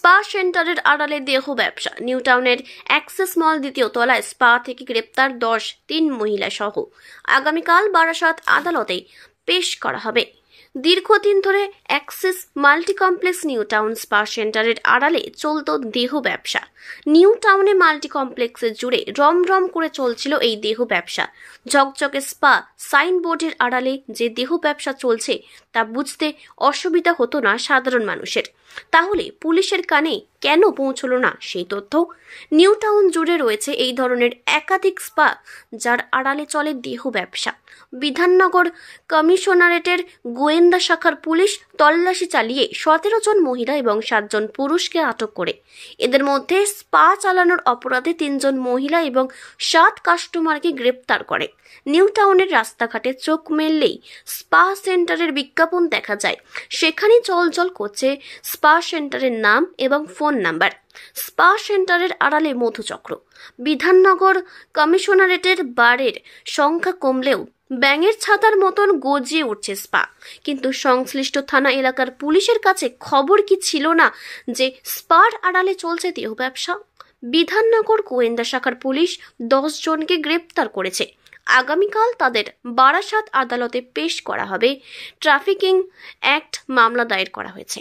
Spa সেন্টারের আড়ালে দেহ ব্যবসা। নিউ টাউনের অ্যাক্সেস মল দ্বিতীয় তলায় স্পা থেকে গ্রেপ্তার 3 মহিলা সহ। আগামীকাল বারাসাত আদালতে পেশ করা হবে। দীর্ঘদিন ধরে access multi complex new town spa সেন্টারের আড়ালে চলত দেহ ব্যবসা। নিউ টাউনে মাল্টি কমপ্লেক্সে জুড়ে রমরম করে চলছিল এই দেহ ব্যবসা। ঝকঝকে স্পা সাইনবোর্ডের আড়ালে যে দেহ ব্যবসা চলছে তা বুঝতে অসুবিধা হতো না সাধারণ মানুষের। তাহলে পুলিশের কানে কেন পৌঁছলো না সেই তথ্য? নিউ টাউন জুড়ে রয়েছে এই ধরনের একাধিক স্পা যার আড়ালে চলে দেহ ব্যবসা। বিধাননগর কমিশনারেটের গোয়েন্দা শাখার পুলিশ তল্লাশি চালিয়ে 17 জন মহিলা এবং 7 জন পুরুষকে আটক করে। এদের মধ্যে স্পা চালানোর অপরাধে 3 জন মহিলা এবং 7 কাস্টমারকে গ্রেপ্তার করে। নিউ টাউনের রাস্তাঘাটে চোখ মেললেই স্পা সেন্টারের বিজ্ঞাপন দেখা যায়। সেখানে চলচল করছে স্পা সেন্টারের নাম এবং ফোন নাম্বার। স্পা সেন্টারের আড়ালে মধুচক্র। বিধাননগর কমিশনারেটের বারের সংখ্যা কমলেও ব্যাঙের ছাতার মতন গজিয়ে উঠছে স্পা। কিন্তু সংশ্লিষ্ট থানা এলাকার পুলিশের কাছে খবর কি ছিল না যে স্পার আড়ালে চলছে দেহ ব্যবসা? বিধাননগর গোয়েন্দা শাখার পুলিশ 10 জনকে গ্রেপ্তার করেছে। আগামীকাল তাদের বারাসাত আদালতে পেশ করা হবে। ট্রাফিকিং অ্যাক্ট মামলা দায়ের করা হয়েছে।